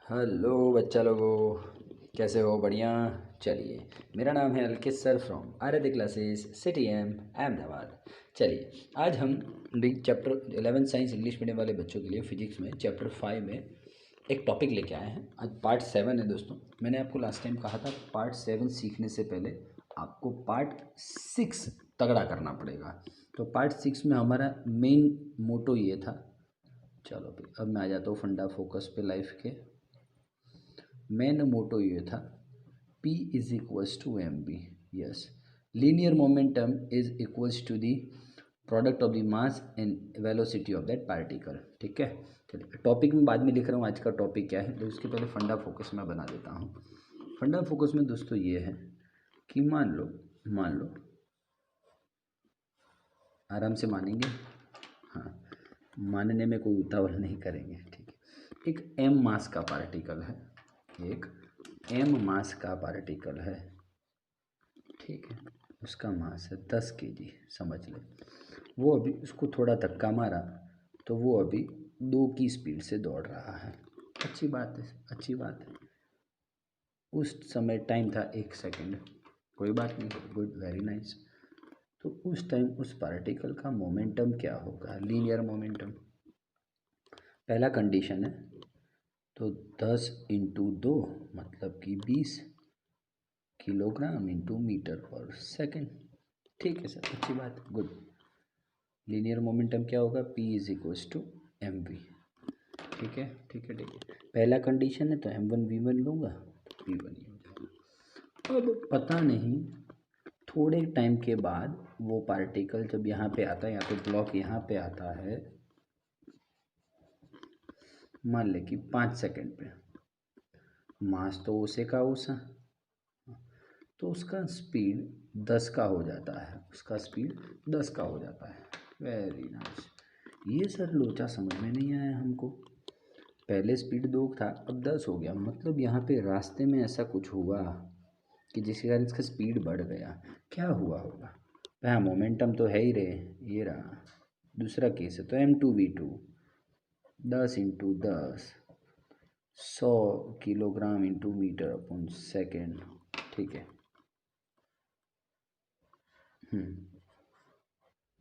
Hello बच्चा लोगो, कैसे हो? बढ़िया। चलिए, मेरा नाम है अलकित सर फ्रॉम आराध्य क्लासेस सिटी एम अहमदाबाद। चलिए, आज हम चैप्टर 11 साइंस इंग्लिश मीडियम वाले बच्चों के लिए फिजिक्स में चैप्टर 5 में एक टॉपिक लेके आए हैं। आज पार्ट 7 है दोस्तों। मैंने आपको लास्ट टाइम कहा था पार्ट 7 सीखने से पहले आपको पार्ट 6 तगड़ा करना पड़ेगा। तो पार्ट 6 में हमारा मेन मोटो ये था। चलो भाई, अब मैं आ जाता हूँ फंडा फोकस पे लाइफ के। मेन मोटो ये था, P is equals to M V. Yes, linear momentum is equals to the product of the mass and velocity of that particle. ठीक है, चलिए टॉपिक में बाद में लिख रहा हूँ आज का टॉपिक क्या है, तो उसके पहले फंडा फोकस में बना देता हूँ। फंडा फोकस में दोस्तों ये है कि मान लो आराम से मानेंगे, हाँ, मानने में कोई उतावल नहीं करेंगे। ठीक है, एक एम मास का पार्टिकल है, एक एम मास का पार्टिकल है। ठीक है, उसका मास है 10 केजी, समझ ले। वो अभी उसको थोड़ा धक्का मारा तो वो अभी 2 की स्पीड से दौड़ रहा है। अच्छी बात है, अच्छी बात है। उस समय टाइम था 1 सेकेंड, कोई बात नहीं, गुड, वेरी नाइस। तो उस टाइम उस पार्टिकल का मोमेंटम क्या होगा? Linear momentum. पहला कंडीशन है, तो 10 इंटू 2 मतलब कि 20 किलोग्राम इंटू मीटर पर सेकेंड। ठीक है सर, अच्छी बात है, गुड। लीनियर मोमेंटम क्या होगा? P is equals to M V. ठीक है, ठीक है, ठीक है। पहला कंडीशन है तो m1v1 लूँगा तो P1 ही हो जाएगा। अब पता नहीं थोड़े टाइम के बाद वो पार्टिकल जब यहाँ पे आता है, यहाँ पे ब्लॉक यहाँ पे आता है, मान ले कि 5 सेकेंड पे, मास तो उसे का उसा, तो उसका स्पीड 10 का हो जाता है, उसका स्पीड 10 का हो जाता है। Very nice. ये सर लोचा समझ में नहीं आया हमको। पहले स्पीड 2 था, अब 10 हो गया, मतलब यहाँ पे रास्ते में ऐसा कुछ हुआ कि जिसके कारण इसका स्पीड बढ़ गया। क्या हुआ होगा? हाँ, मोमेंटम तो है ही रे, ये रहा। दूसरा केस है तो M2V2 10 into 10 100 kilogram into metre upon second. ठीक है,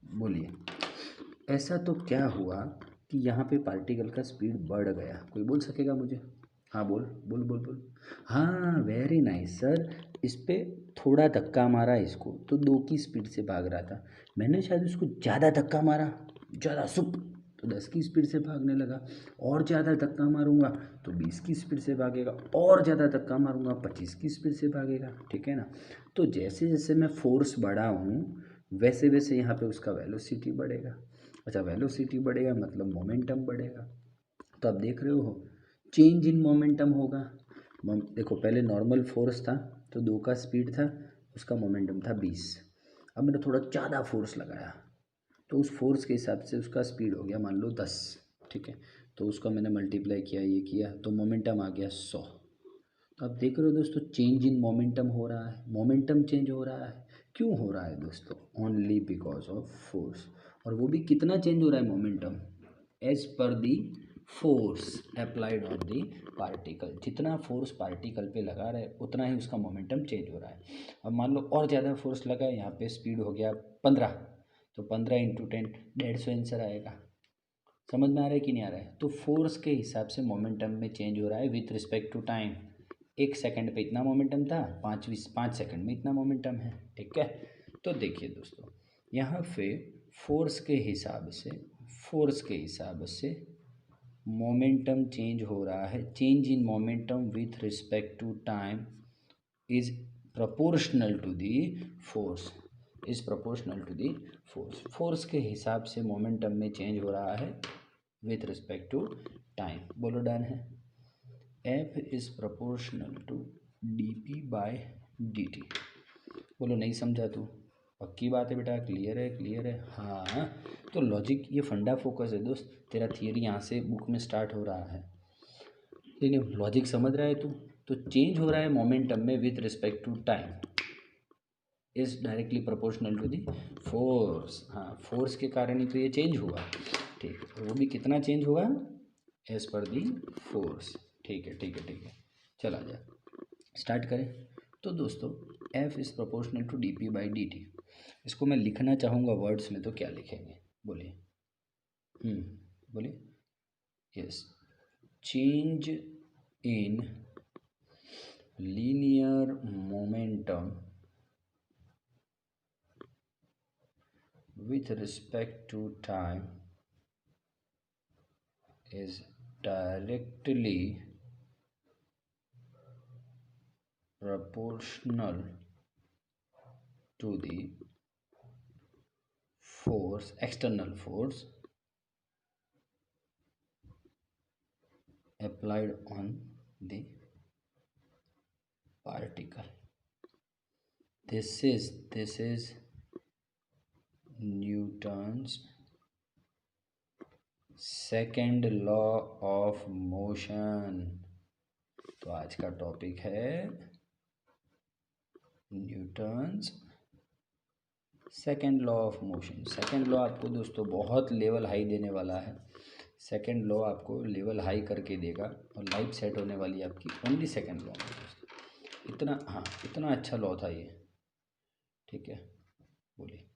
बोलिए, ऐसा तो क्या हुआ कि यहाँ पे पार्टिकल का स्पीड बढ़ गया? कोई बोल सकेगा मुझे? हाँ, बोल बोल बोल बोल। हाँ, वेरी नाइस सर। इस पे थोड़ा धक्का मारा इसको तो 2 की स्पीड से भाग रहा था, मैंने शायद उसको ज़्यादा धक्का मारा, ज़्यादा सुप, तो 10 की स्पीड से भागने लगा। और ज़्यादा धक्का मारूंगा तो 20 की स्पीड से भागेगा, और ज़्यादा धक्का मारूंगा 25 की स्पीड से भागेगा। ठीक है ना? तो जैसे जैसे मैं फोर्स बढ़ा हूँ वैसे वैसे यहाँ पे उसका वेलोसिटी बढ़ेगा। अच्छा, वेलोसिटी बढ़ेगा मतलब मोमेंटम बढ़ेगा। तो आप देख रहे हो चेंज इन मोमेंटम होगा। देखो, पहले नॉर्मल फोर्स था तो 2 का स्पीड था, उसका मोमेंटम था 20। अब मैंने थोड़ा ज़्यादा फोर्स लगाया तो उस फोर्स के हिसाब से उसका स्पीड हो गया मान लो 10। ठीक है, तो उसका मैंने मल्टीप्लाई किया, ये किया, तो मोमेंटम आ गया 100। तो आप देख रहे हो दोस्तों, चेंज इन मोमेंटम हो रहा है, मोमेंटम चेंज हो रहा है। क्यों हो रहा है दोस्तों? Only because of force. और वो भी कितना चेंज हो रहा है momentum? As per the force applied on the particle. जितना फोर्स पार्टिकल पे लगा रहे उतना ही उसका मोमेंटम चेंज हो रहा है। अब मान लो और ज़्यादा फोर्स लगा, यहाँ पे स्पीड हो गया 15, तो 15 इंटू 10 150 आंसर आएगा। समझ में आ रहा है कि नहीं आ रहा है? तो फोर्स के हिसाब से मोमेंटम में चेंज हो रहा है with respect to time. 1 second पे इतना मोमेंटम था, 5 सेकंड में इतना मोमेंटम है। ठीक है, तो देखिए दोस्तों, यहाँ पे फोर्स के हिसाब से मोमेंटम चेंज हो रहा है। Change in momentum with respect to time is proportional to the force, force के हिसाब से मोमेंटम में चेंज हो रहा है विथ रिस्पेक्ट टू टाइम। बोलो, डन है? F is proportional to dp/dt। बोलो, नहीं समझा तू? पक्की बात है बेटा, क्लियर है, क्लियर है? हाँ, तो लॉजिक, ये फंडा फोकस है दोस्त। तेरा थियरी यहाँ से बुक में स्टार्ट हो रहा है, लेकिन लॉजिक समझ रहा है तू? तो चेंज हो रहा है मोमेंटम में with respect to time is directly proportional to the force. हाँ, फोर्स के कारण ही तो ये चेंज हुआ। ठीक है, तो वो भी कितना चेंज हुआ? As per the force. ठीक है ठीक है ठीक है, चला जा, स्टार्ट करें। तो दोस्तों F is proportional to D P by D T. इसको मैं लिखना चाहूँगा वर्ड्स में, तो क्या लिखेंगे बोलिए? बोलिए। Yes, change in linear momentum with respect to time is directly proportional to the force, external force applied on the particle. This is Newton's second law of motion. तो आज का टॉपिक है Newton's second law of motion. Second law आपको दोस्तों बहुत level high देने वाला है। सेकेंड लॉ आपको लेवल हाई करके देगा और लाइफ सेट होने वाली है आपकी ओनली सेकेंड लॉ में दोस्तों। इतना अच्छा लॉ था ये, ठीक है। बोलिए।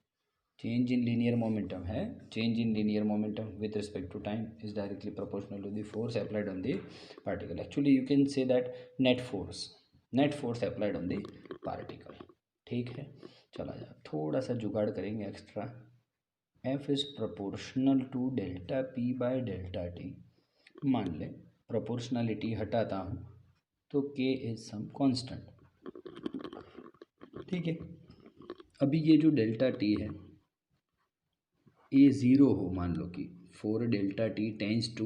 चेंज इन लीनियर मोमेंटम है, change in linear momentum with respect to time is directly proportional to the force applied on the particle. Actually you can say that net force applied on the particle, ठीक है। चला जा, थोड़ा सा जुगाड़ करेंगे extra. F is proportional to delta P by delta T. मान ले प्रोपोर्शनलिटी हटाता हूँ तो के इज सम कांस्टेंट, ठीक है। अभी ये जो डेल्टा टी है ये ज़ीरो हो, मान लो कि 4 delta T tends to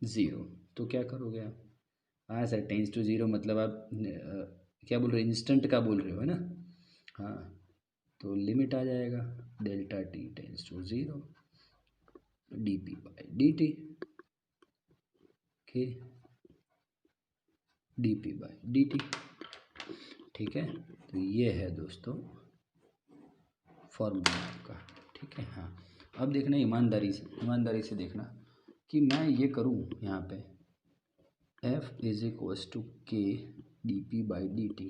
zero, तो क्या करोगे आप? हाँ सर, टेंस टू ज़ीरो मतलब आप क्या बोल रहे हो? इंस्टेंट का बोल रहे हो, है ना? हाँ, तो लिमिट आ जाएगा delta T tends to zero D P by D T, okay, D P by D T, ठीक है। तो ये है दोस्तों फॉर्मूला आपका, ठीक है। हाँ, अब देखना ईमानदारी से देखना कि मैं ये करूँ यहाँ पे F is equals to K D P by D T.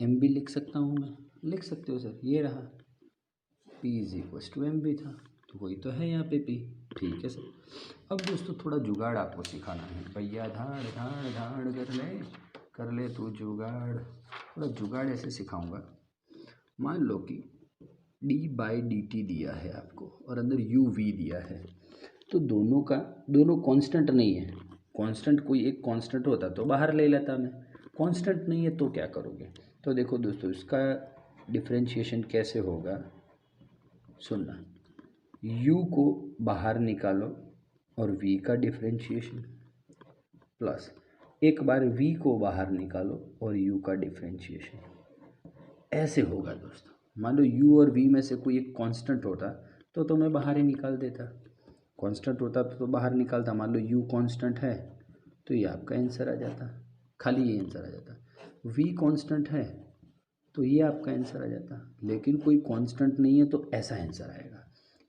M V लिख सकता हूँ मैं, लिख सकते हो सर, ये रहा P is equals to M V था, तो वही तो है यहाँ पे पी, ठीक है सर। अब दोस्तों थोड़ा जुगाड़ आपको सिखाना है भैया, धाड़ धाड़ धाड़ कर ले तू जुगाड़। थोड़ा जुगाड़ ऐसे सिखाऊंगा। मान लो कि डी बाई डी टी दिया है आपको और अंदर यू वी दिया है, तो दोनों कांस्टेंट नहीं है। कांस्टेंट कोई एक कांस्टेंट होता तो बाहर ले लेता मैं, कांस्टेंट नहीं है तो क्या करोगे? तो देखो दोस्तों इसका डिफरेंशिएशन कैसे होगा, सुनना। u को बाहर निकालो और v का डिफरेंशिएशन प्लस एक बार v को बाहर निकालो और u का डिफरेंशिएशन, ऐसे होगा दोस्तों। मान लो u और v में से कोई एक कांस्टेंट होता तो मैं बाहर ही निकाल देता, कांस्टेंट होता तो बाहर निकालता। मान लो u कांस्टेंट है तो ये आपका आंसर आ जाता, खाली ये आंसर आ जाता। v कांस्टेंट है तो ये आपका आंसर आ जाता, लेकिन कोई कांस्टेंट नहीं है तो ऐसा आंसर आएगा।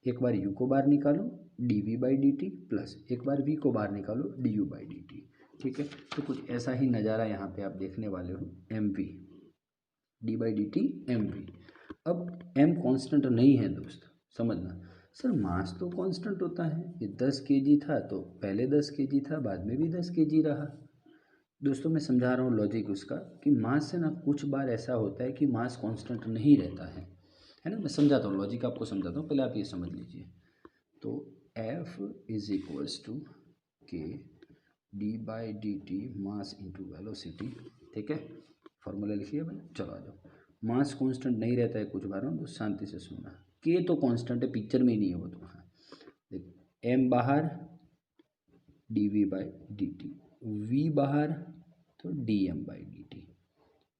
एक बार u को बाहर निकालो D V by D T plus एक बार v को बाहर निकालो D U by D T, ठीक है। तो कुछ ऐसा ही नज़ारा यहाँ पे आप देखने वाले हो, M V D by D T M V. अब m कांस्टेंट नहीं है दोस्त, समझना। सर मास तो कांस्टेंट होता है, ये 10 kg था तो पहले 10 kg था, बाद में भी 10 kg रहा। दोस्तों मैं समझा रहा हूँ लॉजिक उसका कि मास से ना कुछ बार ऐसा होता है कि मास कांस्टेंट नहीं रहता है ना। मैं समझाता हूँ, लॉजिक आपको समझाता हूँ, पहले आप ये समझ लीजिए। तो F is equals to K D by D T mass into velocity, ठीक है। फॉर्मूला लिखिए भाई, चलो आ जाओ। मास कांस्टेंट नहीं रहता है कुछ बार, तो शांति से सुनना। के तो कांस्टेंट है, पिक्चर में ही नहीं है वो, तो हाँ देख, एम बाहर D V by D T, V बाहर तो D M by D T,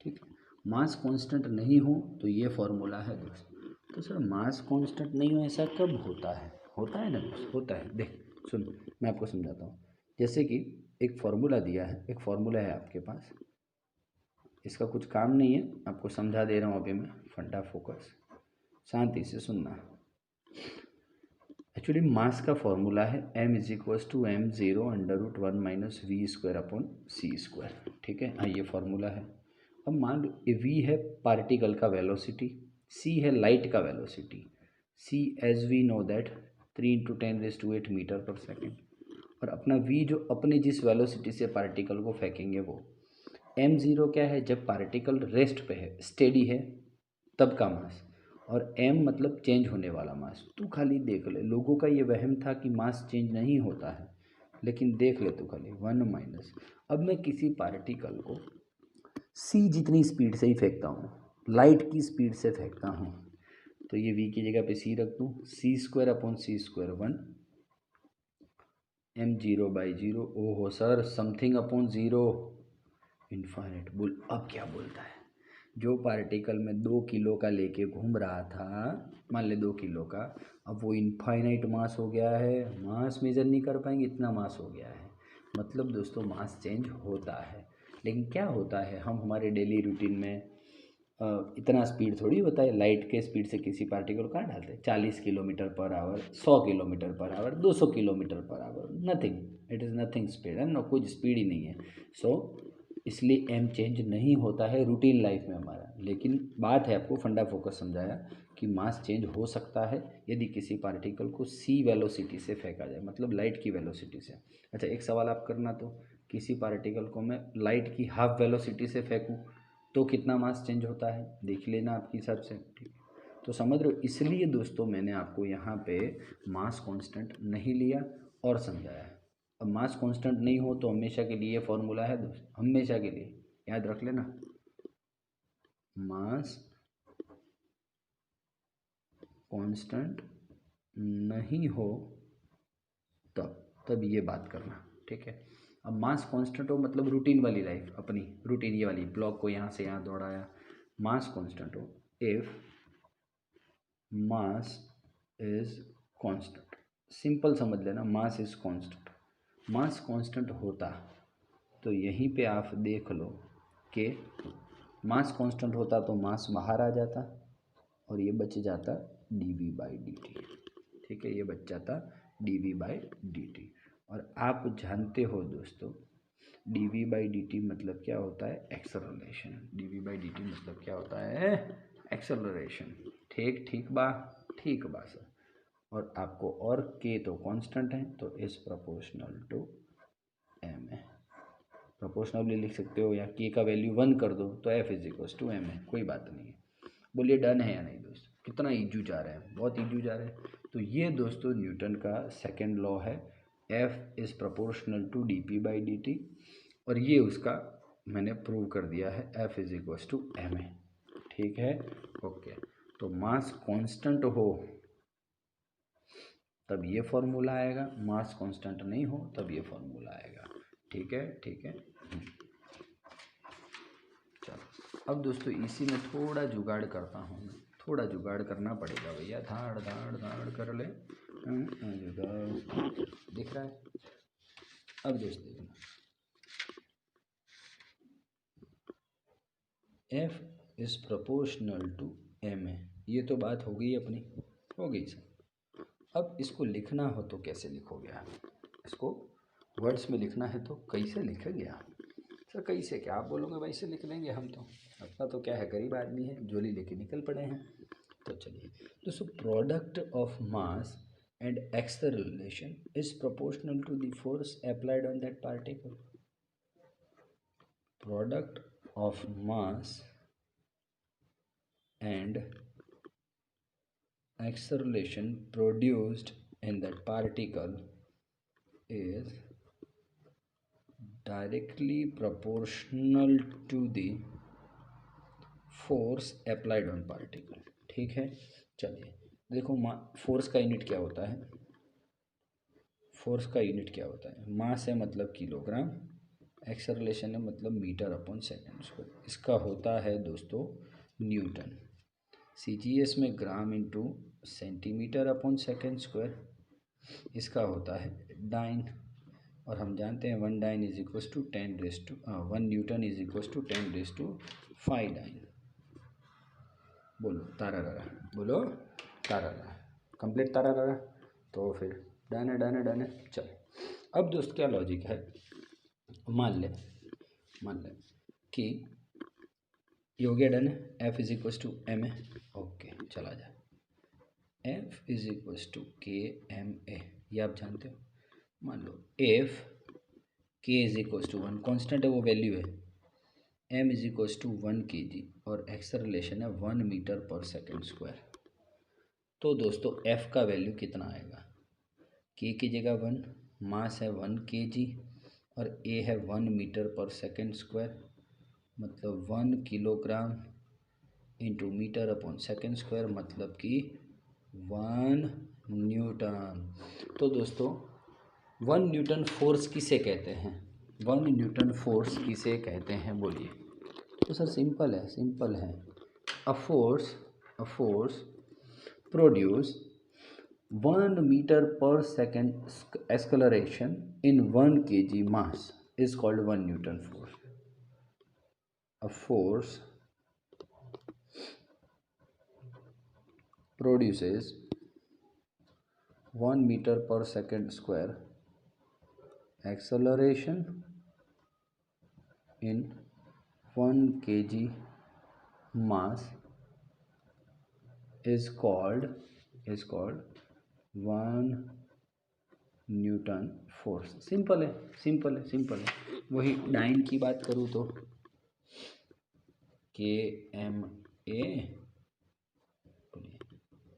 ठीक है। मास कांस्टेंट नहीं हो तो ये फॉर्मूला है दोस्त। तो सर मास कांस्टेंट नहीं हो ऐसा कब होता है? होता है ना दोस्त, होता है। देख सुन, मैं आपको समझाता हूँ। जैसे कि एक फार्मूला दिया है, एक फार्मूला है आपके पास, इसका कुछ काम नहीं है, आपको समझा दे रहा हूँ अभी मैं, फंडा फोकस, शांति से सुनना। एक्चुअली मास का फॉर्मूला है m=m0√1 - v² ठीक है, हाँ ये फॉर्मूला है। अब मान लो v है पार्टिकल का वेलोसिटी, c है लाइट का velocity, c as we know that 3 × 10⁸ metre पर सेकेंड, और अपना v जो अपने जिस वेलोसिटी से पार्टिकल को फेंकेंगे वो। m0 क्या है, जब पार्टिकल रेस्ट पे है, स्टेडी है, तब का मास, और m मतलब चेंज होने वाला मास। तू खाली देख ले, लोगों का ये वहम था कि मास चेंज नहीं होता है, लेकिन देख ले तू खाली 1 - अब मैं किसी पार्टिकल को c जितनी स्पीड से ही फेंकता हूँ, लाइट की स्पीड से फेंकता हूँ, तो ये v की जगह पे c रख दूँ, c² 1 m0/0। ओहो sir, something upon zero, infinite. बोल अब क्या बोलता है, जो पार्टिकल में 2 किलो का लेके घूम रहा था, मान ले 2 किलो का, अब वो इनफाइनाइट मास हो गया है, मास मेजर नहीं कर पाएंगे, इतना मास हो गया है। मतलब दोस्तों मास चेंज होता है, लेकिन क्या होता है, हम हमारे डेली रूटीन में इतना स्पीड थोड़ी होता है, लाइट के स्पीड से किसी पार्टिकल कहाँ डालते हैं, 40 kilometre per hour, 100 kilometre per hour, 200 kilometre per hour, nothing, it is nothing speed है ना, कोई स्पीड ही नहीं है। सो इसलिए एम चेंज नहीं होता है रूटीन लाइफ में हमारा। लेकिन बात है, आपको फंडा फोकस समझाया कि मास चेंज हो सकता है यदि किसी पार्टिकल को सी वेलोसिटी से फेंका जाए, मतलब लाइट की वेलोसिटी से। अच्छा एक सवाल आप करना, तो किसी पार्टिकल को मैं लाइट की हाफ वेलोसिटी से फेंकूँ तो कितना मास चेंज होता है, देख लेना आपके हिसाब से, ठीक है। तो समझ रहे हो, इसलिए दोस्तों मैंने आपको यहाँ पे मास कांस्टेंट नहीं लिया और समझाया। अब मास कांस्टेंट नहीं हो तो हमेशा के लिए फॉर्मूला है दोस्त, हमेशा के लिए याद रख लेना, मास कांस्टेंट नहीं हो तब ये बात करना, ठीक है। अब मास कांस्टेंट हो मतलब रूटीन वाली लाइफ, अपनी रूटीन ये वाली, ब्लॉक को यहाँ से यहाँ दौड़ाया, मास कांस्टेंट हो, if mass is constant, simple समझ लेना, mass is constant. Mass constant होता तो यहीं पे आप देख लो कि मास कांस्टेंट होता तो मास बाहर आ जाता और ये बच जाता dv/dt, ठीक है, ये बच जाता dv/dt। और आप जानते हो दोस्तों dv/dt मतलब क्या होता है, एक्सेलरेशन। dv/dt मतलब क्या होता है, एक्सेलरेशन। ठीक बा सर। और आपको और k तो कांस्टेंट है, तो इज प्रोपोर्शनल टू m है, प्रोपोर्शनली लिख सकते हो, या k का वैल्यू 1 कर दो तो f = m है, कोई बात नहीं है। बोलिए डन है या नहीं दोस्त, कितना ईजू जा रहा है, बहुत ईजू जा रहा है। तो ये दोस्तों न्यूटन का सेकंड लॉ है, f is proportional to dp/dt, और ये उसका मैंने प्रूव कर दिया है, f = m है, ठीक है, ओके। तो मास कांस्टेंट हो तब ये फॉर्मूला आएगा, मास कांस्टेंट नहीं हो तब ये फॉर्मूला आएगा, ठीक है। चलो अब दोस्तों इसी में थोड़ा जुगाड़ करता हूँ मैं, थोड़ा जुगाड़ करना पड़ेगा भैया, धाड़ धाड़ धाड़ कर ले, जुगाड़ दिख रहा है। अब दोस्तों देखना, f is proportional to m है, ये तो बात हो गई अपनी, हो गई सर। अब इसको लिखना हो तो कैसे लिखोगे आप, इसको वर्ड्स में लिखना है तो कैसे लिखोगे आप, सर कैसे क्या, आप बोलोगे वैसे लिख लेंगे हम, तो अपना तो क्या है, गरीब आदमी है, झोली लेके निकल पड़े हैं। तो चलिए दोस्तों, product of mass and acceleration is proportional to the force applied on that particle. Product of mass and acceleration produced in that particle is directly proportional to the force applied on particle, ठीक है। चलिए देखो, force का unit क्या होता है, force का unit क्या होता है, मास है मतलब किलोग्राम, एक्सेलरेशन है मतलब मीटर/सेकेंड², इसका होता है दोस्तों न्यूटन। CGS में ग्राम इंटू सेंटीमीटर/सेकेंड², इसका होता है डाइन, और हम जानते हैं 1 डाइन = 1 न्यूटन = 10⁵ डाइन। बोलो तारा रहा, बोलो तारा रहा, कंप्लीट तारा रहा। तो फिर डन है डन है डन है। चल अब दोस्त क्या लॉजिक है, मान ले कि ये हो गया डन है, F is equals to M है। ओके चला जा, F is equals to K M A, ये आप जानते हो। मान लो if K is equals to 1, constant है वो वैल्यू है, M is equals to 1 kg और एक्सेलरेशन है 1 मीटर पर सेकेंड स्क्वायर। तो दोस्तों एफ का वैल्यू कितना आएगा, के की जगह 1, मास है 1 kg और ए है 1 मीटर पर सेकेंड स्क्वायर, मतलब 1 kilogram into metre upon second square, मतलब कि 1 न्यूटन। तो दोस्तों 1 न्यूटन फोर्स किसे कहते हैं, 1 न्यूटन फोर्स किसे कहते हैं बोलिए। तो सर सिंपल है, अ फोर्स प्रोड्यूस 1 मीटर पर second acceleration in 1 kg mass is called 1 Newton force. A force produces 1 meter per second square acceleration in 1 kg mass is called 1 Newton force. Simple है। वही dyne की बात करूँ तो K M A,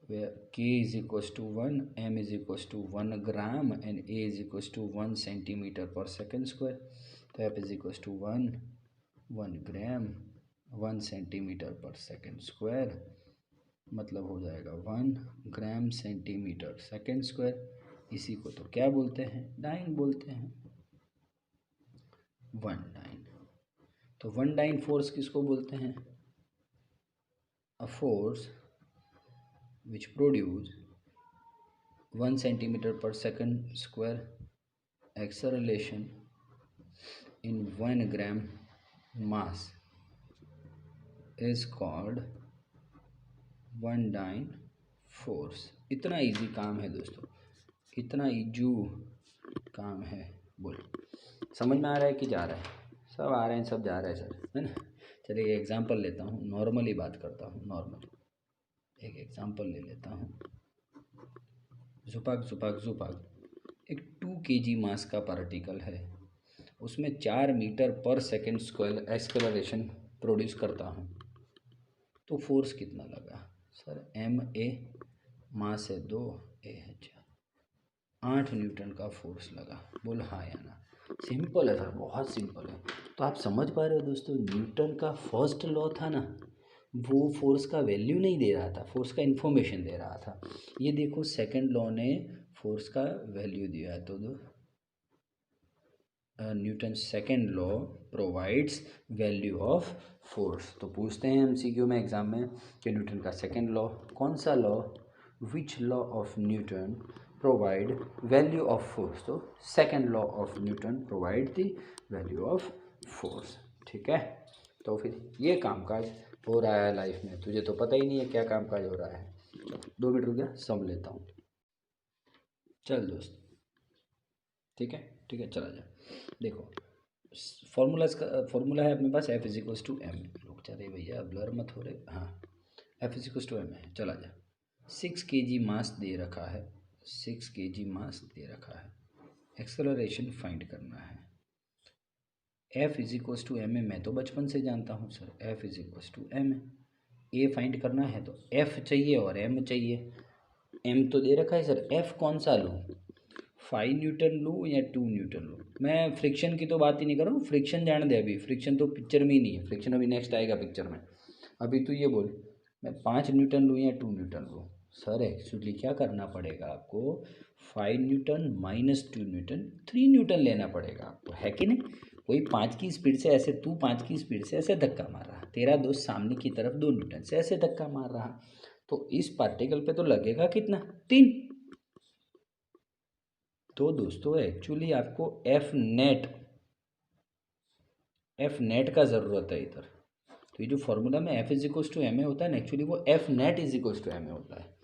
where k is equals to 1, m is equals to 1 gram and a is equals to 1 centimeter per second square। तो f is equals to 1 gram 1 centimetre पर second square, मतलब हो जाएगा 1 gram centimetre second square. इसी को तो क्या बोलते हैं, डाइन बोलते हैं, 1 डाइन। तो 1 डाइन फोर्स किसको बोलते हैं, a force which produce 1 centimeter per second square acceleration in 1 gram mass is called 1 dyne force। इतना इजी काम है दोस्तों, इतना इजू काम है। बोल समझ में आ रहा है कि जा रहा है, सब आ रहे हैं, सब जा रहे हैं सर, है ना। चलिए एग्जांपल लेता हूँ, नॉर्मली बात करता हूँ, नॉर्मल एक एग्जांपल ले लेता हूँ। जुपाक एक 2 kg मास का पार्टिकल है, उसमें 4 मीटर पर सेकेंड स्क्वायर एक्सेलरेशन प्रोड्यूस करता हूँ, तो फोर्स कितना लगा सर, एम ए, मास है 2, ए है 4, 8 न्यूटन का फोर्स लगा। बोल हाँ या ना। सिंपल है सर, बहुत सिंपल है। तो आप समझ पा रहे हो दोस्तों, न्यूटन का फर्स्ट लॉ था ना, वो फोर्स का वैल्यू नहीं दे रहा था, फोर्स का इन्फॉर्मेशन दे रहा था। ये देखो सेकंड लॉ ने फोर्स का वैल्यू दिया है। तो Newton second law provides value of force. तो पूछते हैं एमसीक्यू में एग्जाम में कि न्यूटन का सेकंड लॉ कौन सा law, which law of Newton provide value of force. तो second law of Newton provide the value of force. ठीक है, तो फिर ये कामकाज हो रहा है लाइफ में, तुझे तो पता ही नहीं है क्या कामकाज हो रहा है। 2 मिनट रुक गया, सम लेता हूँ। चल दोस्त, ठीक है चला जा। देखो फॉर्मूला है अपने पास, F is equals to M. रुक जा रहे भैया, ब्लर मत हो रहे। हाँ, F is equals to M है, चला जा। 6 kg मास दे रखा है, 6 kg मास दे रखा है, एक्सेलरेशन फाइंड करना है। F is equals to M है, मैं तो बचपन से जानता हूँ sir, F is equals to M है। ए फाइंड करना है तो एफ चाहिए और एम चाहिए। एम तो दे रखा है सर, एफ कौन सा लूँ, 5 न्यूटन लूँ या 2 न्यूटन लूँ। मैं फ्रिक्शन की तो बात ही नहीं कर रहा हूँ, फ्रिक्शन जान दे, अभी फ्रिक्शन तो पिक्चर में ही नहीं है, फ्रिक्शन अभी नेक्स्ट आएगा पिक्चर में। अभी तो ये बोल, मैं 5 न्यूटन लूँ या 2 न्यूटन लूँ। सर एक्चुअली क्या करना पड़ेगा आपको, 5 न्यूटन माइनस 2 न्यूटन, 3 न्यूटन लेना पड़ेगा आपको, है कि नहीं। कोई 5 की स्पीड से ऐसे, तू 5 की स्पीड से ऐसे धक्का मार रहा, तेरा दोस्त सामने की तरफ 2 न्यूटन से ऐसे धक्का मार रहा, तो इस पार्टिकल पे तो लगेगा कितना, 3। तो दोस्तों एक्चुअली आपको एफ नेट का ज़रूरत है इधर। तो ये जो फॉर्मूला में F is equals to M A होता है ना, एक्चुअली वो F net is equals to M A होता है।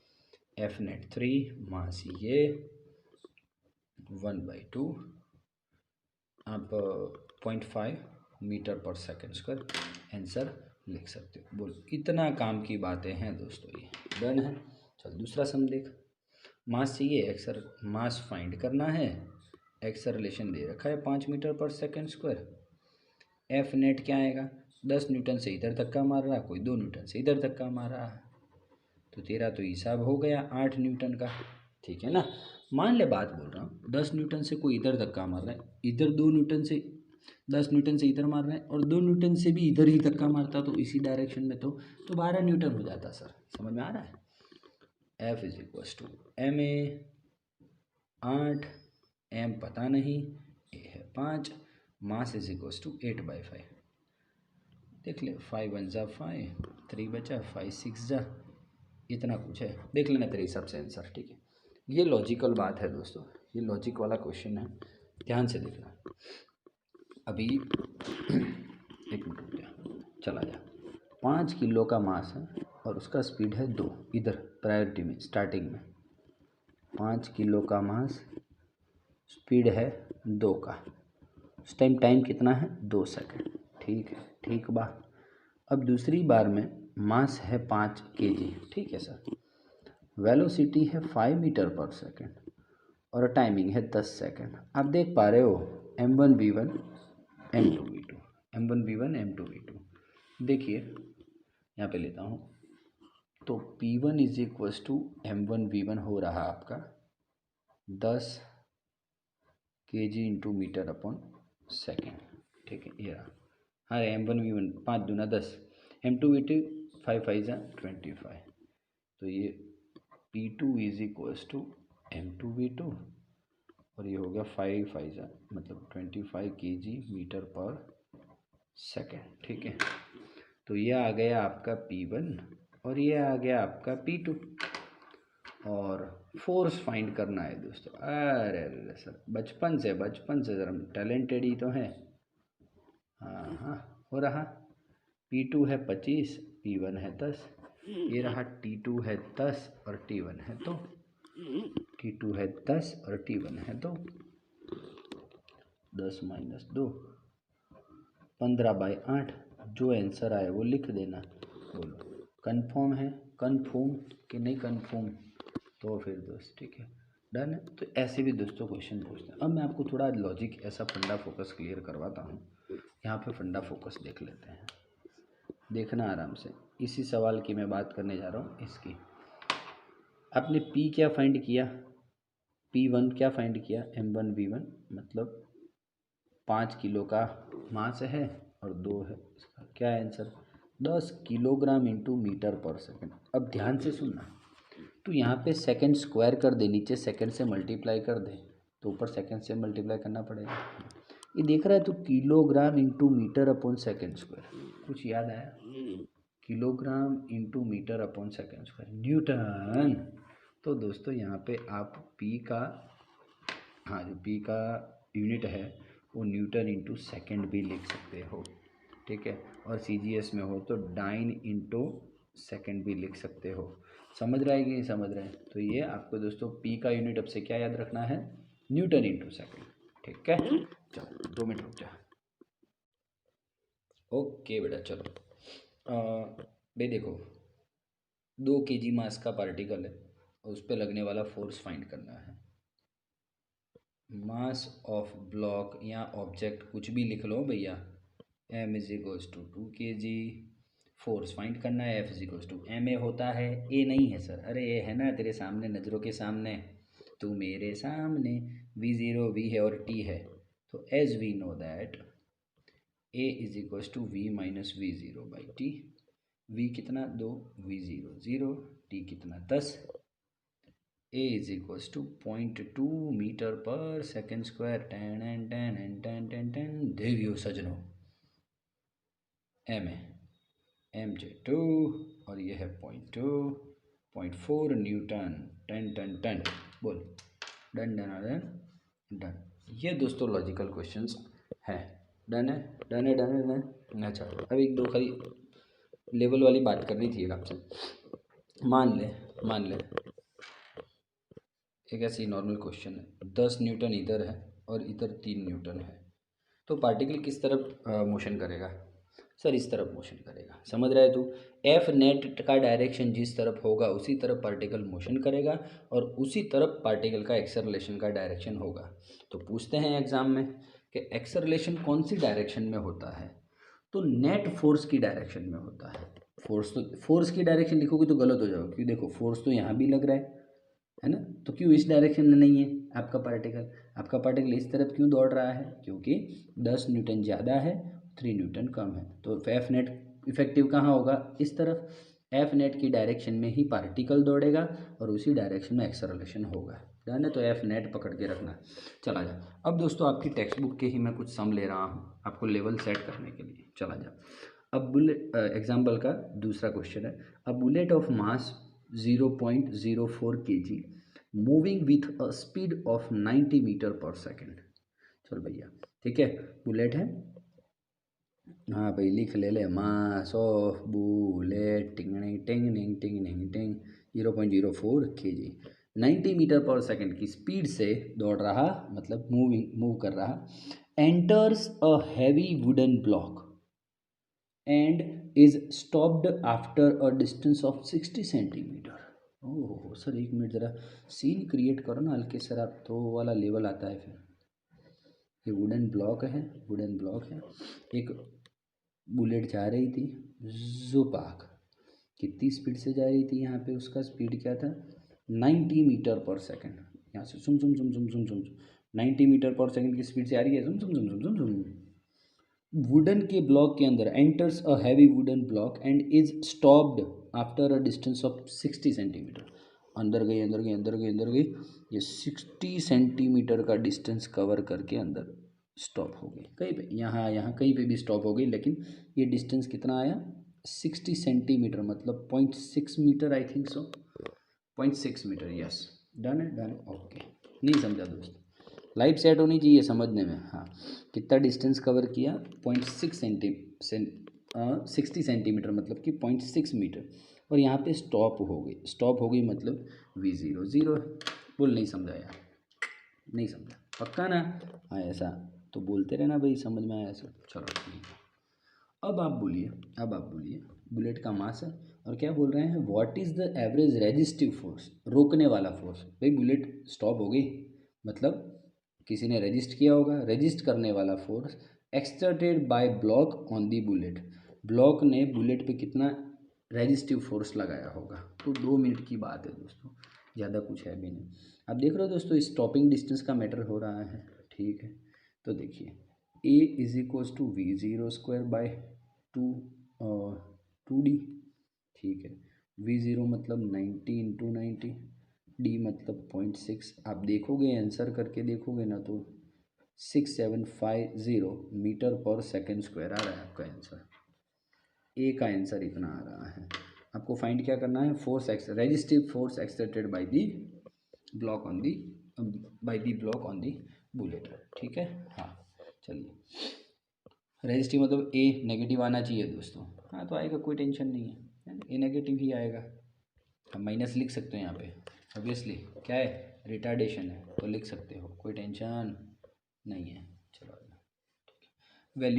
एफ नेट 3, मास ये 1/2, आप 0.5 मीटर पर सेकेंड स्क्वायर आंसर लिख सकते हो। बोलो, इतना काम की बातें हैं दोस्तों, ये डन है। चल दूसरा सम देख। मास चाहिए, एक्सर मास फाइंड करना है, एक्सलरेशन दे रखा है 5 मीटर पर सेकेंड स्क्वायर। एफ नेट क्या आएगा, 10 न्यूटन से इधर धक्का मार रहा, कोई 2 न्यूटन से इधर धक्का मार रहा है, तो तेरा तो हिसाब हो गया 8 न्यूटन का, ठीक है ना। मान ले बात बोल रहा हूँ, 10 न्यूटन से कोई इधर धक्का मार रहा है, इधर 2 न्यूटन से 10 न्यूटन से इधर मार रहा है, और 2 न्यूटन से भी इधर ही धक्का मारता तो इसी डायरेक्शन में, तो 12 न्यूटन हो जाता सर। समझ में आ रहा है। F is equals to M A 8, M पता नहीं, ए है 5, मास इज इक्वल्स टू 8/5। देख ले, 5 1 जा 5, 3 बचा, 5 6 जा, इतना कुछ है, देख लेना तेरे हिसाब से आंसर, ठीक है। ये लॉजिकल बात है दोस्तों, ये लॉजिक वाला क्वेश्चन है, ध्यान से देखना। अभी एक मिनट रुक जा, चला जा। 5 किलो का मास है और उसका स्पीड है 2, इधर प्रायोरिटी में स्टार्टिंग में 5 किलो का मास, स्पीड है 2 का, उस टाइम कितना है 2 सेकंड, ठीक है, ठीक बा। अब दूसरी बार में मास है 5 kg, ठीक है सर, वेलोसिटी है 5 मीटर पर सेकंड और टाइमिंग है 10 सेकंड। आप देख पा रहे हो m1v1 m2v2, m1v1 m2v2। देखिए यहाँ पे लेता हूँ, तो p1 is equals to m1v1 हो रहा आपका 10 kg into metre upon second, ठीक है, ये रहा। हाँ, m1v1 5 दूना 10, m2v2 5 5 25, तो ये p2 is equals to m2v2 और ये हो गया 5 5 मतलब 25 kg मीटर पर सेकेंड, ठीक है। तो ये आ गया आपका p1 और ये आ गया आपका p2, और फोर्स फाइंड करना है दोस्तों। अरे सर, बचपन से सर हम टैलेंटेड ही तो हैं। हाँ हाँ, हो रहा। P2 है 25, P1 है 10, ये रहा T2 है 10 और T1 है 2, T2 है 10 और T1 है 2, 10 माइनस 2 15/8, जो आंसर आए वो लिख देना। बोलो कंफर्म है, कंफर्म कि नहीं कंफर्म, तो फिर दोस्त ठीक है, डन है। तो ऐसे भी दोस्तों क्वेश्चन पूछते हैं। अब मैं आपको थोड़ा लॉजिक ऐसा फंडा फोकस क्लियर करवाता हूँ। यहाँ पे फंडा फोकस देख लेते हैं, देखना आराम से। इसी सवाल की मैं बात करने जा रहा हूँ। इसकी आपने P क्या फाइंड किया, P1 क्या फाइंड किया, M1V1 मतलब 5 किलो का मास है और 2 है, इसका क्या है आंसर 10 किलोग्राम इंटू मीटर पर सेकेंड। अब ध्यान से सुनना, तो यहाँ पे सेकंड स्क्वायर कर दे, नीचे सेकंड से मल्टीप्लाई कर दे, तो ऊपर सेकंड से मल्टीप्लाई करना पड़ेगा। ये देख रहा है तो kilogram into metre upon second square, कुछ याद आया, kilogram into metre upon second square newton. तो दोस्तों यहाँ पे आप पी का, हाँ जो पी का यूनिट है वो न्यूटन इंटू सेकेंड भी लिख सकते हो, ठीक है। और CGS में हो तो डाइन इंटू सेकेंड भी लिख सकते हो। समझ रहा है कि नहीं समझ रहे हैं। तो ये आपको दोस्तों P का यूनिट अब से क्या याद रखना है, न्यूटन इंटू सेकेंड, ठीक है। चलो 2 मिनट रुक जा। ओके बेटा, चलो बे देखो 2 kg मास का पार्टिकल है और उस पर लगने वाला फोर्स फाइंड करना है। मास ऑफ ब्लॉक या ऑब्जेक्ट कुछ भी लिख लो भैया, m is equals to 2 kg, force find करना है, F is equals to ma होता है, a नहीं है सर, अरे ये है ना तेरे सामने, नज़रों के सामने, तू मेरे सामने, V0 V है और T है, तो as we know that a is equals to V minus V0/T। V कितना 2, V0 0, T कितना 10, a is equals to 0.2 metre पर second square. Ten N ten N ten ten ten, देवियो सजनों, m है mj2 और ये है 0.4 न्यूटन, 10 बोल, डन डन डन डन। ये दोस्तों लॉजिकल क्वेश्चंस हैं, डन है डन है डन है डन। अच्छा अब एक दो खाली लेवल वाली बात करनी थी आपसे। मान ले एक ऐसे ही नॉर्मल क्वेश्चन है, 10 न्यूटन इधर है और इधर 3 न्यूटन है, तो पार्टिकल किस तरफ मोशन करेगा? सर इस तरफ मोशन करेगा। समझ रहा है तू? एफ नेट का डायरेक्शन जिस तरफ होगा उसी तरफ पार्टिकल मोशन करेगा और उसी तरफ पार्टिकल का एक्सेलरेशन का डायरेक्शन होगा। तो पूछते हैं एग्जाम में कि एक्सेलरेशन कौन सी डायरेक्शन में होता है? तो नेट फोर्स की डायरेक्शन में होता है। फोर्स की डायरेक्शन लिखोगे तो गलत हो जाओगे, क्योंकि देखो फोर्स तो यहाँ भी लग रहा है ना, तो क्यों इस डायरेक्शन में नहीं है आपका पार्टिकल इस तरफ क्यों दौड़ रहा है? क्योंकि 10 न्यूटन ज़्यादा है, 3 न्यूटन कम है। तो एफ नेट इफेक्टिव कहाँ होगा? इस तरफ। एफ नेट की डायरेक्शन में ही पार्टिकल दौड़ेगा और उसी डायरेक्शन में एक्सेलरेशन होगा। डन है? तो एफ नेट पकड़ के रखना। चला जा। अब दोस्तों आपकी टेक्स्ट बुक के ही मैं कुछ सम ले रहा हूँ आपको लेवल सेट करने के लिए। चला जा। अब बुलेट एग्जाम्पल का दूसरा क्वेश्चन है, a bullet of mass 0.04 kg moving with a speed of 90 metre पर सेकेंड। चल भैया, ठीक है, बुलेट है। हाँ भाई लिख ले मास ऑफ बुलेट टिंग टिंग टिंग टिंग टिंग टिंग 0.04 kg 90 मीटर पर सेकेंड की स्पीड से दौड़ रहा, मतलब मूव कर रहा, enters a heavy wooden block and is stopped after a distance of 60 centimetre. Oh sir एक मिनट ज़रा सीन क्रिएट करो ना हल्के सर, आप तो वो वाला लेवल आता है फिर। ये वुडन ब्लॉक है, एक बुलेट जा रही थी जुपाक, कितनी स्पीड से जा रही थी? यहाँ पे उसका स्पीड क्या था? 90 मीटर पर सेकेंड। यहाँ से सुम सुम सुम सुम सुम सुम 90 मीटर पर सेकेंड की स्पीड से आ रही है, सुम सुम सुम सुम सुम सुम। वुडन के ब्लॉक के अंदर enters a heavy wooden block and is stopped after a distance of 60 centimetre. अंदर गई, ये 60 सेंटीमीटर का डिस्टेंस कवर करके अंदर स्टॉप हो गई कहीं पे, यहाँ कहीं पे भी स्टॉप हो गई, लेकिन ये डिस्टेंस कितना आया? 60 सेंटीमीटर, मतलब 0.6 metre, I think so 0.6 metre. Yes, done है, ओके। नहीं समझा दोस्त, लाइव सेट होनी चाहिए समझने में। हाँ, कितना डिस्टेंस कवर किया? 60 सेंटीमीटर, मतलब कि 0.6 मीटर, और यहाँ पे स्टॉप हो गई मतलब V0 0 है। बोल नहीं समझा यार, नहीं समझा पक्का ना? हाँ ऐसा तो बोलते रहना भाई, समझ में आया ऐसा। चलो ठीक है, अब आप बोलिए बुलेट का मास है और क्या बोल रहे हैं? What is the average resistive force, रोकने वाला फोर्स। भाई बुलेट स्टॉप हो गई, मतलब किसी ने रजिस्ट किया होगा, रजिस्ट करने वाला force exerted by block on the bullet, block ने बुलेट पे कितना रेजिस्टिव फोर्स लगाया होगा। तो 2 मिनट की बात है दोस्तों, ज़्यादा कुछ है भी नहीं। आप देख रहे हो दोस्तों स्टॉपिंग डिस्टेंस का मैटर हो रहा है, ठीक है। तो देखिए A is equals to V0² by 2D, ठीक है। V0 मतलब 90 इंटू 90, डी मतलब 0.6। आप देखोगे आंसर करके देखोगे ना तो 6750 मीटर पर सेकेंड स्क्वायर आ रहा है आपका आंसर। ए का आंसर इतना आ रहा है। आपको फाइंड क्या करना है? Resistive force exerted by the block on the bullet, ठीक है। हाँ चलिए, रेजिस्टिव मतलब ए नेगेटिव आना चाहिए दोस्तों। हाँ तो आएगा, कोई टेंशन नहीं है, ए नेगेटिव ही आएगा। हम माइनस लिख सकते हैं यहाँ पे, ऑब्वियसली क्या है, रिटार्डेशन है, तो लिख सकते हो, कोई टेंशन नहीं है। चलो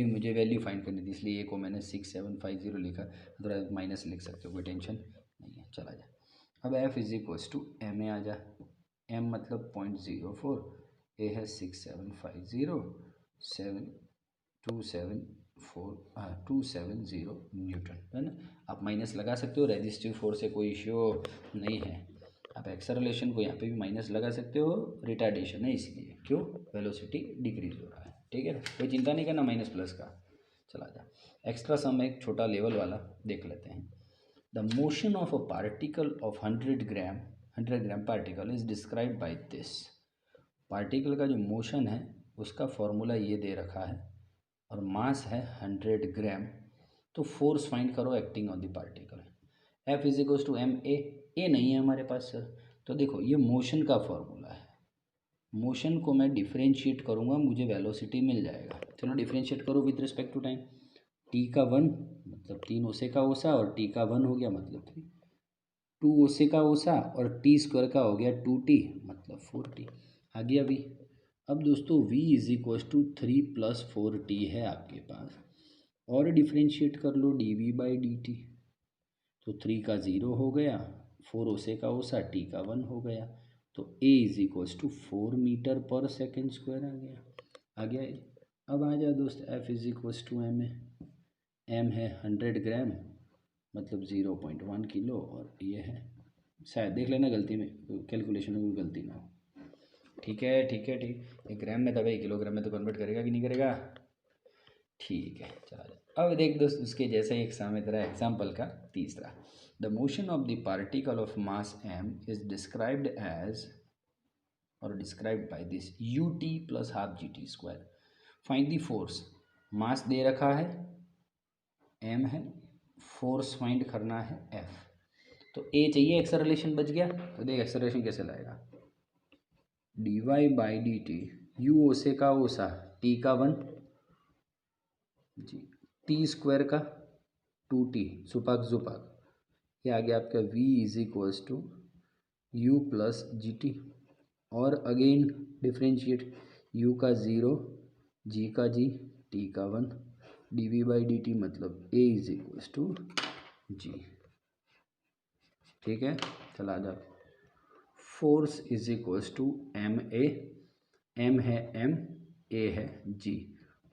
मुझे वैल्यू फाइंड करनी थी, इसलिए ए को मैंने 6750 लिखा, अदरवाइज माइनस लिख सकते हो, कोई टेंशन नहीं है। चला जा। अब F is equals to M A आ जा, एम मतलब 0.04, ए है 6750 270 न्यूटन, है ना। आप माइनस लगा सकते हो, रेजिस्टिव फोर्स से कोई इश्यू नहीं है। आप एक्सेलरेशन को यहाँ पे भी माइनस लगा सकते हो, रिटार्डेशन है इसलिए, क्यों? वेलोसिटी डिक्रीज हो रहा है, ठीक है। कोई चिंता नहीं करना माइनस प्लस का। चला जा। एक्स्ट्रा सम एक छोटा लेवल वाला देख लेते हैं। The motion of a particle of 100 gram particle is describe by this. Particle का जो मोशन है उसका फॉर्मूला ये दे रखा है और मास है 100 ग्राम। तो फोर्स फाइंड करो acting on the particle. F is equals to M A नहीं है हमारे पास सर, तो देखो ये मोशन का फॉर्मूला है, मोशन को मैं डिफरेंशिएट करूँगा, मुझे वेलोसिटी मिल जाएगा। चलो डिफरेंशिएट करो with respect to time. T का 1 मतलब 3 ओसे का ओसा, और टी का 1 हो गया मतलब 3। टू ओसे का ओसा और टी स्क्वायर का हो गया 2t मतलब 4t आ गया अभी। अब दोस्तों v is equal to 3 + 4t है आपके पास, और डिफ्रेंशिएट कर लो dv/dt। तो 3 का 0 हो गया, 4 ओसे का ओसा, t का 1 हो गया, तो a इज इक्वल टू 4 मीटर/सेकेंड स्क्वायर आ गया ये। अब आ जाओ दोस्त, f is equal to m है, m है 100 ग्राम मतलब 0.1 किलो, और ये है, शायद देख लेना गलती में, कैलकुलेशन में कोई गलती ना हो। ठीक है ठीक है ठीक, एक ग्राम में था भाई, किलोग्राम में तो कन्वर्ट करेगा कि नहीं करेगा। ठीक है चलो, अब देख दोस्त उसके जैसे एक सामने तेरा एग्जाम्पल का तीसरा, the motion of the particle of mass m is described as और described by this ut + ½ gt²। Find the force, mass दे रखा है m है, फोर्स फाइंड करना है f। तो a चाहिए, एक्सेलरेशन बच गया, तो देख एक्सेलरेशन कैसे लाएगा, dy/dt, u ओसे का ओसा, t का 1 जी, टी स्क्वायर का 2t, सुपाक सुपाक, ये आ गया आपका v is equals to u + gt, और अगेन डिफ्रेंशिएट, u का 0, g का g, t का 1, dv/dt मतलब a is equals to g। ठीक है चला जाओ, force is equals to M A, M है एम, ए है जी।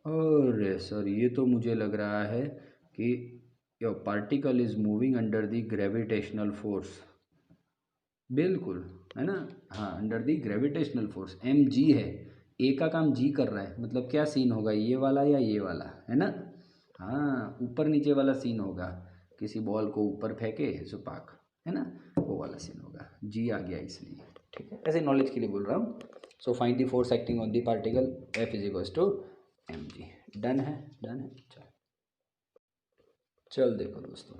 और सर ये तो मुझे लग रहा है कि your particle is moving under the gravitational force, बिल्कुल है ना, हाँ under the gravitational force, M G है, ए का काम जी कर रहा है, मतलब क्या सीन होगा, ये वाला या ये वाला, है ना, हाँ ऊपर नीचे वाला सीन होगा, किसी बॉल को ऊपर फेंके सुपाक, है ना, वो वाला सीन होगा, जी आ गया इसलिए। ठीक है, ऐसे नॉलेज के लिए बोल रहा हूँ। So find the force acting on the particle, F is equals to M G. Done है, डन है, चल देखो दोस्तों,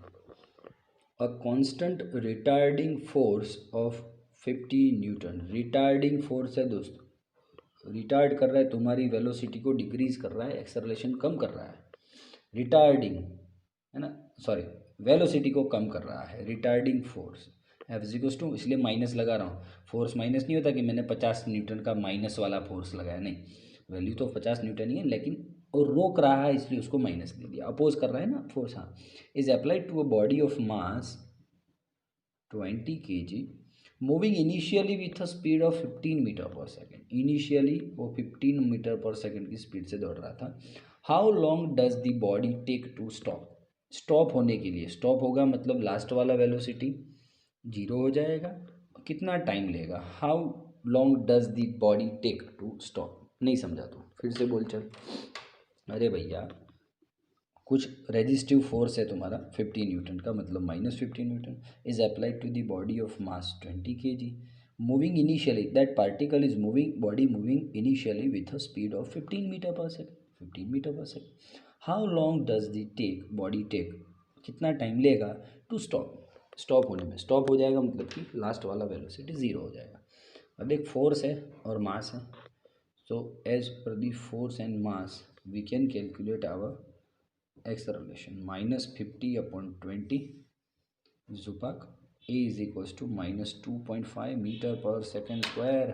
a constant retarding force of 50 newton, retarding force है दोस्तों, रिटार्ड कर रहा है, तुम्हारी वेलोसिटी को डिक्रीज कर रहा है, एक्सेलरेशन कम कर रहा है, रिटार्डिंग है ना, सॉरी वेलोसिटी को कम कर रहा है, retarding force, F is equals to, इसलिए माइनस लगा रहा हूँ, फोर्स माइनस नहीं होता कि मैंने 50 न्यूटन का माइनस वाला फोर्स लगाया, नहीं, वैल्यू तो 50 न्यूटन ही है, लेकिन वो रोक रहा है इसलिए उसको माइनस दे दिया, अपोज कर रहा है ना फोर्स, हाँ, is applied to a body of mass 20 kg moving initially with a speed of 15 मीटर/सेकेंड, इनिशियली वो 15 मीटर/सेकेंड की स्पीड से दौड़ रहा था। How long does the body take to stop, stop होने के लिए, स्टॉप होगा मतलब लास्ट वाला वेलोसिटी 0 हो जाएगा, कितना टाइम लेगा, how long does the body take to stop, नहीं समझा तो फिर से बोल चल। अरे भैया कुछ रेजिस्टिव फोर्स है तुम्हारा 50 न्यूटन का, मतलब -15 Newton, is applied to the body of mass 20 kg moving initially, that particle is moving, body moving initially with a speed of 15 मीटर/सेकेंड, 15 मीटर/सेकेंड। How long does the take, body take, कितना time लेगा to stop, stop होने में, stop हो जाएगा मतलब कि लास्ट वाला वेलोसिटी 0 हो जाएगा। अब एक फोर्स है और मास है, so as per the force and mass we can calculate our acceleration, -50/20 जुपाक, ए इज इक्वल्स टू -2.5 मीटर/सेकेंड स्क्वायर,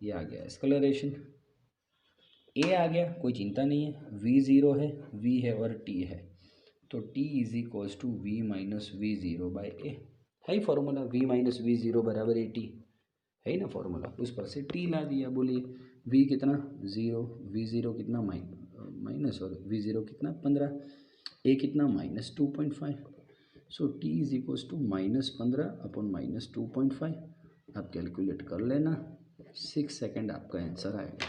ये आ गया एक्सेलरेशन, ए आ गया, कोई चिंता नहीं है, वी ज़ीरो है, वी है और टी है, तो T is equals to V minus V zero by A, है ही formula, V minus V zero बराबर ए टी, है ही ना फॉर्मूला, उस पर से टी ला दिया, बोलिए वी कितना 0, वी ज़ीरो कितना माइनस, और वी ज़ीरो कितना 15, ए कितना -2.5, so T is equals to -15/- 2.5, आप कैलकुलेट कर लेना, 6 सेकेंड आपका आंसर आएगा।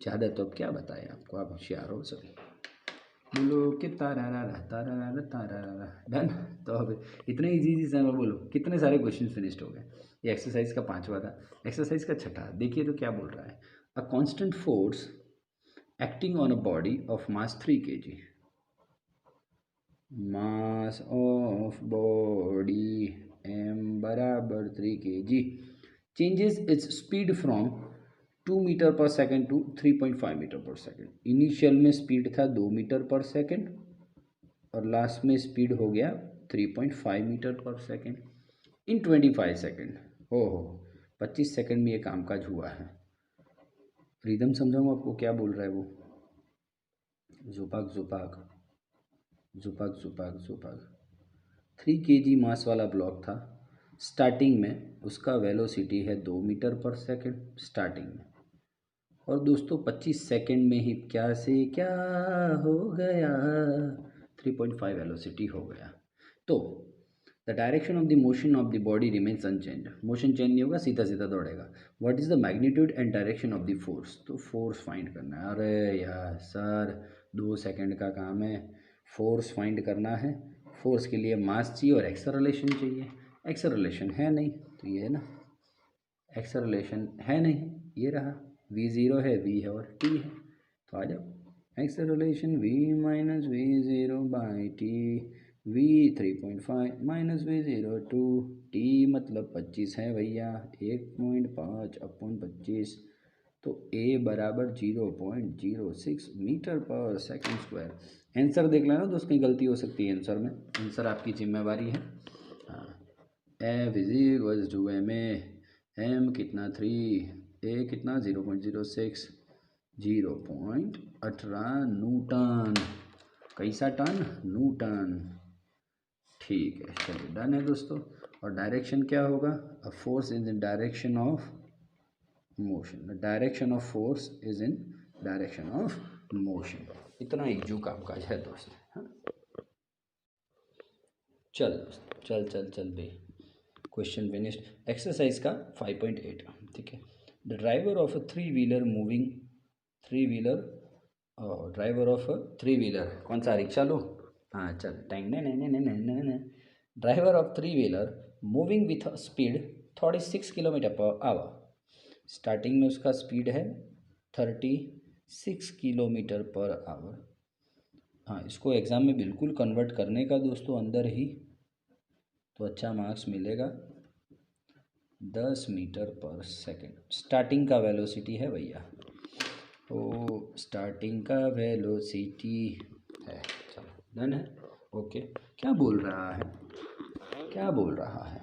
ज़्यादा तो अब क्या बताएं आपको, आप होशियार हो सभी, बोलो कि तारा तारा तारा डन। तो अब इतने इजी से मैं बोलो कितने सारे क्वेश्चन फिनिश्ड हो गए, ये एक्सरसाइज का 5वां था, एक्सरसाइज का 6ठा देखिए तो क्या बोल रहा है, a constant force acting on a body of mass 3 kg, mass of body M बराबर 3 kg changes its speed from 2 मीटर/सेकेंड टू 3.5 मीटर/सेकेंड, इनिशियल में स्पीड था 2 मीटर/सेकेंड और लास्ट में स्पीड हो गया 3.5 मीटर/सेकेंड, इन 25 सेकेंड। ओहो, 25 सेकेंड में ये कामकाज हुआ है। रिदम समझाऊँ आपको क्या बोल रहा है वो? जुपाक जुपाक जुपाक जुपाक जुपाक 3 kg मास वाला ब्लॉक था। स्टार्टिंग में उसका वेलोसिटी है 2 मीटर पर सेकेंड स्टार्टिंग में। और दोस्तों 25 सेकेंड में ही क्या से क्या हो गया, 3.5 वेलोसिटी हो गया। तो the direction of the motion of the body remains unchanged. Motion change नहीं होगा, सीधा सीधा दौड़ेगा। What is the magnitude and direction of the force? तो फोर्स फाइंड करना है। अरे यार सर, 2 सेकेंड का काम है, फोर्स फाइंड करना है। फोर्स के लिए मास चाहिए और एक्सेलरेशन चाहिए। एक्सेलरेशन है नहीं, तो ये है ना, एक्सेलरेशन है नहीं, ये रहा। v0 है, v है और t है, तो आ जाओ। Acceleration v minus v0 by टी, v 3.5 minus v0 to t मतलब 25 है भैया, 1.5 अपन 25। तो a बराबर 0.06 मीटर पर सेकेंड स्क्वायर। आंसर देख लेना दोस्त, कहीं गलती हो सकती है आंसर में, आंसर आपकी जिम्मेवारी है। हाँ, F is equal to M M कितना 3, ए कितना 0.06, 0.18 न्यूटन। कैसा टन? न्यूटन। ठीक है, चलिए डन है दोस्तों। और डायरेक्शन क्या होगा? A force in the direction of motion, the direction of force is in direction of motion. इतना इजू कामकाज है दोस्त। हाँ? चल दोस्त, चल चल चल भाई, क्वेश्चन फिनिश्ड। एक्सरसाइज का 5.8, ठीक है। The driver of a three wheeler moving, three wheeler, driver of a three wheeler, कौन सा रिक्शा लो? हाँ चल, टाइम ने driver of three wheeler moving with speed 36 kilometre per hour. Starting में उसका स्पीड है 36 किलोमीटर पर आवर। हाँ, इसको एग्ज़ाम में बिल्कुल कन्वर्ट करने का दोस्तों अंदर ही, तो अच्छा मार्क्स मिलेगा। 10 मीटर पर सेकेंड स्टार्टिंग का वेलोसिटी है भैया, तो स्टार्टिंग का वेलोसिटी है। चलो डन है, ओके। क्या बोल रहा है, क्या बोल रहा है?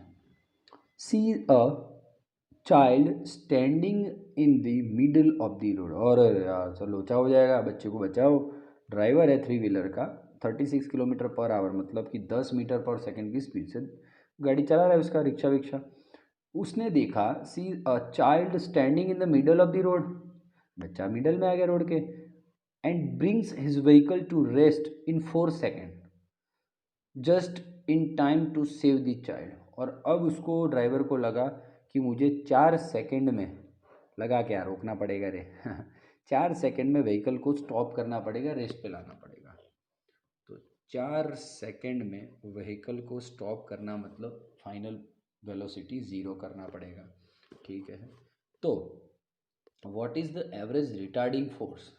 See a child standing in the middle of the road. और यार सर लोचा हो जाएगा, बच्चे को बचाओ। ड्राइवर है थ्री व्हीलर का, 36 किलोमीटर पर आवर, मतलब कि 10 मीटर पर सेकेंड की स्पीड से गाड़ी चला रहा है उसका, रिक्शा विक्शा। उसने देखा, see a child standing in the middle of the road, बच्चा मिडल में आ गया रोड के, and brings his vehicle to rest in 4 second just in time to save the child. और अब उसको, ड्राइवर को लगा कि मुझे 4 सेकेंड में, लगा क्या, रोकना पड़ेगा रे 4 सेकेंड में व्हीकल को स्टॉप करना पड़ेगा, रेस्ट पे लाना पड़ेगा। तो 4 सेकेंड में व्हीकल को स्टॉप करना मतलब फाइनल वेलोसिटी 0 करना पड़ेगा, ठीक है। तो what is the average retarding force?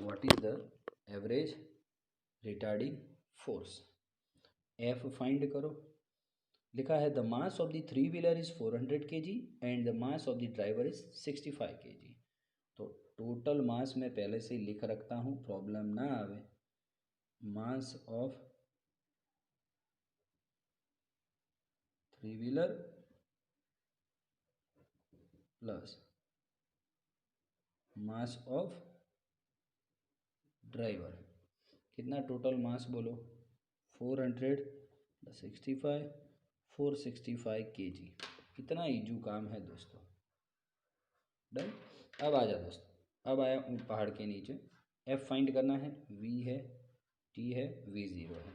What is the average retarding force? F find करो। लिखा है the mass of the three wheeler is 400 kg and the mass of the driver is 65 kg। तो total mass मैं पहले से ही लिख रखता हूँ, प्रॉब्लम ना आवे। Mass of three wheeler plus mass of driver, कितना टोटल मास बोलो? 400 प्लस 65, 465 kg। कितना ईजू काम है दोस्तों, डन। अब आ जा दोस्त, अब आया ऊँट पहाड़ के नीचे। एफ फाइंड करना है, वी है, टी है, v0 है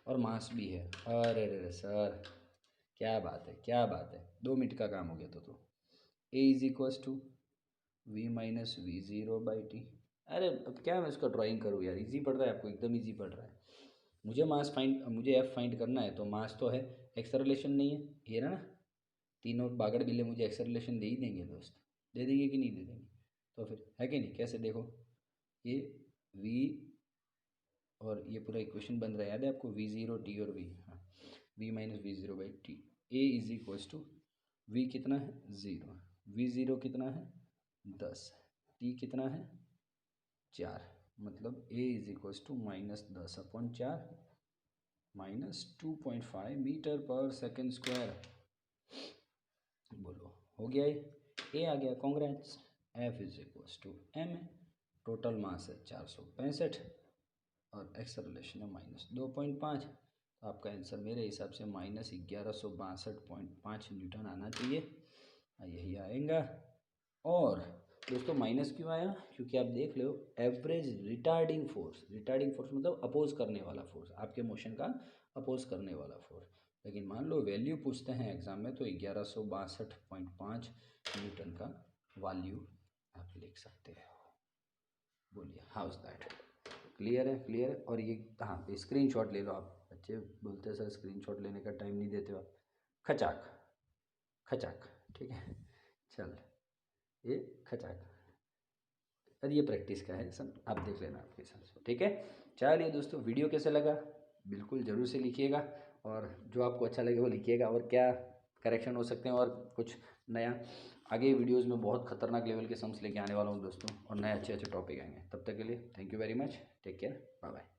और मास भी है। अरे रे सर, क्या बात है, क्या बात है, 2 मिनट का काम हो गया। तो A is equals to V minus v0/t। अरे अब क्या मैं इसका ड्राइंग करूँ यार, इजी पढ़ रहा है आपको, एकदम इजी पढ़ रहा है। मुझे एफ फाइंड करना है, तो मास तो है, एक्सेलरेशन नहीं है, ये ना, तीनों बागड़ बिल्ले मुझे एक्सेलरेशन दे ही देंगे दोस्त, दे देंगे कि नहीं दे देंगे? तो फिर है कि नहीं, कैसे देखो, ये v और ये पूरा इक्वेशन बन रहा है, याद है आपको, v0 t और v, हाँ, v minus v0/t। A is equals to v कितना है 0, v0 कितना है 10, t कितना है 4, मतलब a is equals to -10/4 -2.5 metre पर सेकेंड स्क्वायर। बोलो हो गया ये, ए आ गया, congrats. F is equals to M है, टोटल मास है 465 और एक्सेलरेशन है -2.5। तो आपका आंसर मेरे हिसाब से -1162.5 न्यूटन आना चाहिए, यही आएगा। और दोस्तों माइनस क्यों आया, क्योंकि आप देख लो एवरेज रिटार्डिंग फोर्स मतलब अपोज करने वाला फोर्स, आपके मोशन का अपोज करने वाला फोर्स। लेकिन मान लो वैल्यू पूछते हैं एग्जाम में तो 1162.5 न्यूटन का वैल्यू आप लिख सकते हो। बोलिए हाउ इज दैट, क्लियर है? क्लियर है। और ये हाँ स्क्रीनशॉट ले लो आप, बच्चे बोलते हैं सर स्क्रीनशॉट लेने का टाइम नहीं देते हो आप, खचाक खचाक, ठीक है। चल ये खचाक, अरे ये प्रैक्टिस का है सब, आप देख लेना आपके हिसाब से, ठीक है। चलिए दोस्तों, वीडियो कैसे लगा बिल्कुल ज़रूर से लिखिएगा, और जो आपको अच्छा लगे वो लिखिएगा, और क्या करेक्शन हो सकते हैं और कुछ नया। आगे वीडियोस में बहुत खतरनाक लेवल के सम्स लेके आने वाला हूँ दोस्तों, और नए अच्छे अच्छे टॉपिक आएंगे। तब तक के लिए thank you very much, take care, bye bye.